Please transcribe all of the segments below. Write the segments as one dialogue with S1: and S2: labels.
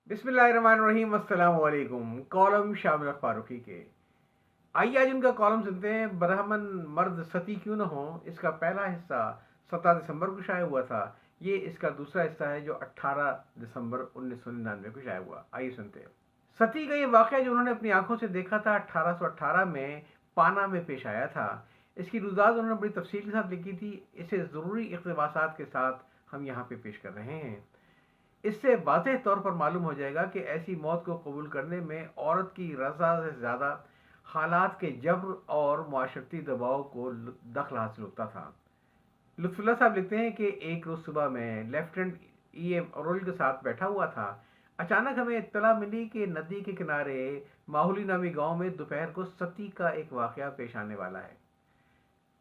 S1: बिस्मिल्लाहिर्रहमानिर्रहीम अस्सलाम वालेकुम। कॉलम शामिल फारूकी के। आइए आज उनका कॉलम सुनते हैं। ब्राह्मण मर्द सती क्यों न हो। इसका पहला हिस्सा 17 दिसंबर को शाया हुआ था। ये इसका दूसरा हिस्सा है जो 18 दिसंबर 1999 को शाया हुआ। आइए सुनते हैं। सती का ये वाक़या जो उन्होंने अपनी आंखों से देखा था 1818 में पाना में पेश आया था। इसकी रुदात उन्होंने बड़ी तफसील के साथ लिखी थी। इसे ज़रूरी इक़्तिबासात के साथ हम यहाँ पे पेश कर रहे हैं। इससे वाज़ेह तौर पर मालूम हो जाएगा कि ऐसी मौत को कबूल करने में औरत की रज़ा से ज़्यादा हालात के जब्र और माशरती दबाव को दखल हासिल होता था। लुत्फ़ुल्लाह साहब लिखते हैं कि एक रोज़ सुबह में लेफ्टिनेंट E.M. अरोल के साथ बैठा हुआ था। अचानक हमें इत्तला मिली कि नदी के किनारे माहुली नामी गांव में दोपहर को सती का एक वाक़या पेश आने वाला है।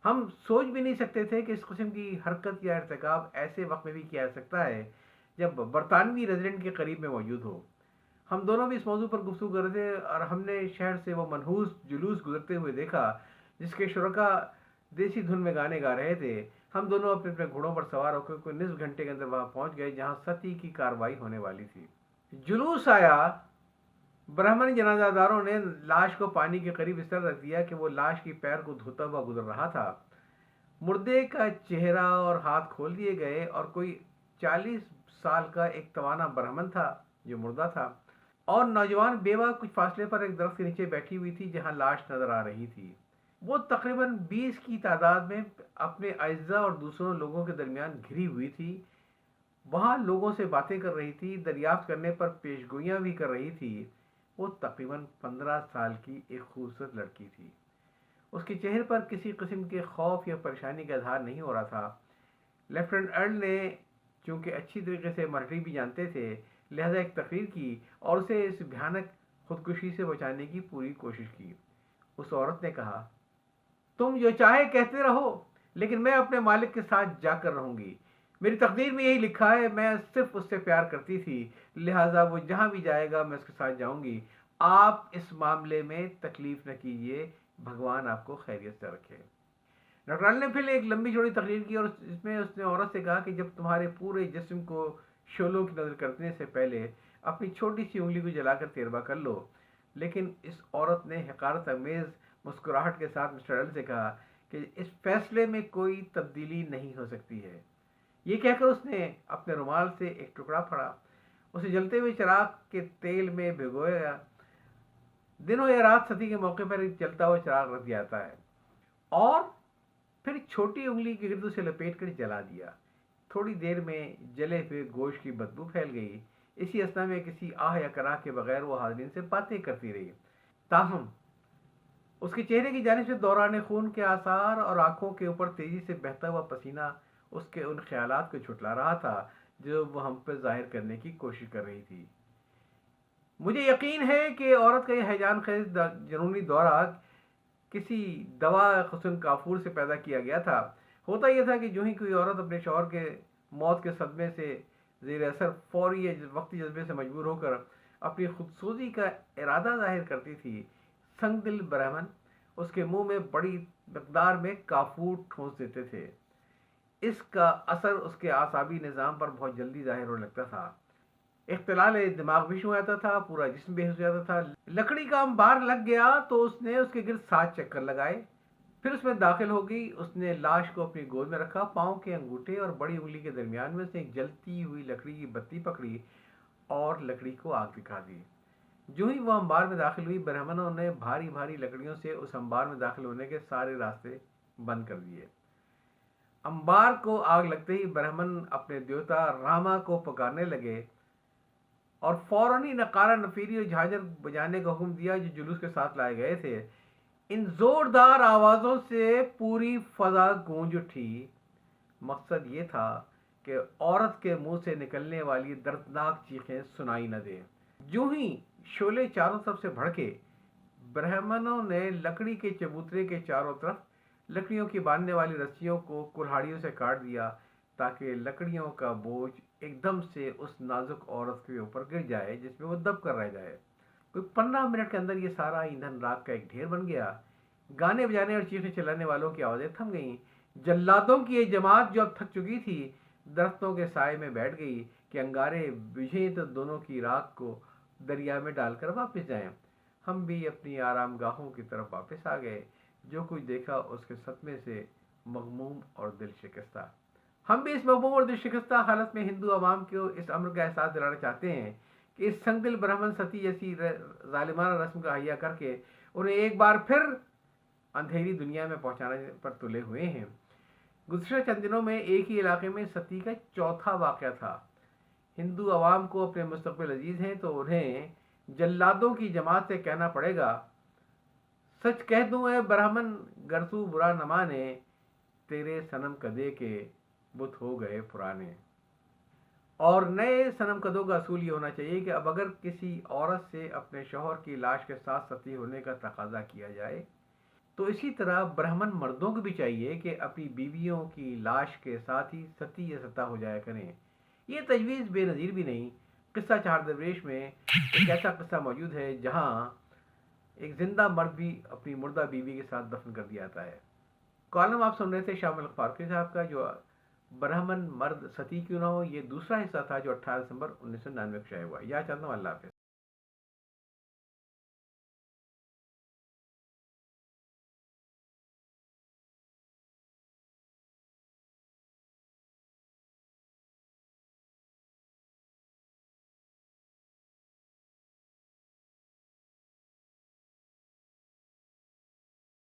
S1: हम सोच भी नहीं सकते थे कि इस किस्म की हरकत या इर्तिकाब ऐसे वक्त में भी किया जा सकता है जब बरतानवी रेजिडेंट के करीब में मौजूद हो। हम दोनों भी इस मौजू पर गुफ्तगू कर रहे थे और हमने शहर से वो मनहूस जुलूस गुजरते हुए देखा जिसके शुरका देसी धुन में गाने गा रहे थे। हम दोनों अपने अपने घोड़ों पर सवार होकर कोई निस्फ घंटे के अंदर वहां पहुंच गए जहां सती की कार्रवाई होने वाली थी। जुलूस आया। ब्राह्मणी जनाजादारों ने लाश को पानी के करीब इस तरह रख दिया कि वो लाश की पैर को धोता हुआ गुजर रहा था। मुर्दे का चेहरा और हाथ खोल दिए गए और कोई 40 साल का एक तवाना ब्राह्मण था जो मुर्दा था और नौजवान बेवा कुछ फासले पर एक दरख्त के नीचे बैठी हुई थी जहां लाश नजर आ रही थी। वो तकरीबन 20 की तादाद में अपने अज्जा और दूसरों लोगों के दरमियान घिरी हुई थी। वहां लोगों से बातें कर रही थी, दरियाफ्त करने पर पेशगोइयां भी कर रही थी। वो तकरीबन 15 साल की एक खूबसूरत लड़की थी। उसके चेहरे पर किसी किस्म के खौफ या परेशानी का इजहार नहीं हो रहा था। लेफ्टिनेंट अर्ल ने चूंकि अच्छी तरीके से मराठी भी जानते थे लिहाजा एक तकरीर की और उसे इस भयानक खुदकुशी से बचाने की पूरी कोशिश की। उस औरत ने कहा, तुम जो चाहे कहते रहो लेकिन मैं अपने मालिक के साथ जाकर रहूंगी। मेरी तकदीर में यही लिखा है। मैं सिर्फ उससे प्यार करती थी लिहाजा वो जहां भी जाएगा मैं उसके साथ जाऊंगी। आप इस मामले में तकलीफ न कीजिए। भगवान आपको खैरियत से रखे। डॉक्टर ने फिर एक लंबी चौड़ी तकरीर की और इसमें उसने औरत से कहा कि जब तुम्हारे पूरे जिस्म को शोलों की नजर करने से पहले अपनी छोटी सी उंगली को जलाकर तजर्बा कर लो। लेकिन इस औरत ने हकारत अमेज मुस्कुराहट के साथ मिस्टर अर्ल से कहा कि इस फैसले में कोई तब्दीली नहीं हो सकती है। ये कहकर उसने अपने रुमाल से एक टुकड़ा फाड़ा, उसे जलते हुए चिराग के तेल में भिगोया। दिनों या रात सती के मौके पर जलता हुआ चिराग रख दिया जाता है और फिर छोटी उंगली के गिर्द से लपेट कर जला दिया। थोड़ी देर में जले हुए गोश्त की बदबू फैल गई। इसी असना में किसी आह या कराह के बगैर वो हाज़रीन से बातें करती रही। ताहम उसके चेहरे की जानिब से दौरान खून के आसार और आंखों के ऊपर तेजी से बहता हुआ पसीना उसके उन ख्यालात को छुटला रहा था जो वो हम पर जाहिर करने की कोशिश कर रही थी। मुझे यकीन है कि औरत का यह हैजान खेज जनूनी दौरा किसी दवा हुस्न काफूर से पैदा किया गया था। होता यह था कि जो ही कोई औरत अपने शौहर के मौत के सदमे से जेर असर फौरी वक्ती जज्बे से मजबूर होकर अपनी खुदसूजी का इरादा जाहिर करती थी, संग दिल ब्राह्मण उसके मुंह में बड़ी मकदार में काफूर ठोंस देते थे। इसका असर उसके आसाबी निज़ाम पर बहुत जल्दी जाहिर होने लगता था। इख्तिलाल दिमाग भी हो जाता था, पूरा जिस्म बेहोश हो जाता था। लकड़ी का अंबार लग गया तो उसने उसके गिर्द 7 चक्कर लगाए। फिर उसमें दाखिल हो गई। उसने लाश को अपनी गोद में रखा। पाँव के अंगूठे और बड़ी उंगली के दरमियान में उसने एक जलती हुई लकड़ी की बत्ती पकड़ी और लकड़ी को आग दिखा दी। जो ही वह अंबार में दाखिल हुई ब्राह्मणों ने भारी भारी लकड़ियों से उस अंबार में दाखिल होने के सारे रास्ते बंद कर दिए। अंबार को आग लगते ही ब्राह्मण अपने देवता रामा को पुकारने लगे और फौरन ही नकारा नफीरी और झांझर बजाने का हुक्म दिया जो जुलूस के साथ लाए गए थे। इन जोरदार आवाजों से पूरी फजा गूंज उठी। मकसद ये था कि औरत के मुंह से निकलने वाली दर्दनाक चीखें सुनाई न दे। जो ही शोले चारों तरफ से भड़के ब्राह्मणों ने लकड़ी के चबूतरे के चारों तरफ लकड़ियों की बांधने वाली रस्सियों को कुल्हाड़ियों से काट दिया ताकि लकड़ियों का बोझ एकदम से उस नाजुक औरत के ऊपर गिर जाए जिसमें वो दब कर रह जाए। कोई 15 मिनट के अंदर ये सारा ईंधन राख का एक ढेर बन गया। गाने बजाने और चीखें चिल्लाने वालों की आवाज़ें थम गईं। जल्लादों की ये जमात जो अब थक चुकी थी दरख्तों के साए में बैठ गई। कि अंगारे बुझे तो दोनों की राख को दरिया में डालकर वापस जाएं। हम भी अपनी आराम गाहों की तरफ वापस आ गए। जो कुछ देखा उसके सदमे से मगमूम और दिल शिकस्ता। हम भी इस मगमूम और दिल शिकस्ता हालत में हिंदू अवाम को इस अम्र का एहसास दिलाना चाहते हैं कि इस संगदिल ब्राह्मण सती जैसी जालिमाना रस्म का अहिया करके उन्हें एक बार फिर अंधेरी दुनिया में पहुंचाने पर तुले हुए हैं। गुज़श्ता चंद दिनों में एक ही इलाके में सती का चौथा वाक़या था। हिंदू अवाम को अपने मुस्तक़बिल अजीज़ हैं तो उन्हें जल्लादों की जमात से कहना पड़ेगा, सच कह दूं ए ब्राह्मण गर तू बुरा न माने, तेरे सनम कदे के बुत हो गए पुराने। और नए सनम कदों का असूल ये होना चाहिए कि अब अगर किसी औरत से अपने शौहर की लाश के साथ सती होने का तकाजा किया जाए तो इसी तरह ब्राह्मण मर्दों को भी चाहिए कि अपनी बीवियों की लाश के साथ ही सती या सता हो जाया करें। ये तजवीज़ बेनज़ीर भी नहीं। किस्सा चार दरवेश में एक ऐसा किस्सा मौजूद है जहाँ एक जिंदा मर्द भी अपनी मुर्दा बीवी के साथ दफन कर दिया जाता है। कॉलम आप सुन रहे थे शामिल फारूकी साहब का, जो ब्राह्मण मर्द सती क्यों ना हो, ये दूसरा हिस्सा था जो 18 दिसंबर 1999 को शाया हुआ। या चाहता हूँ अल्लाह हाफ़िज़।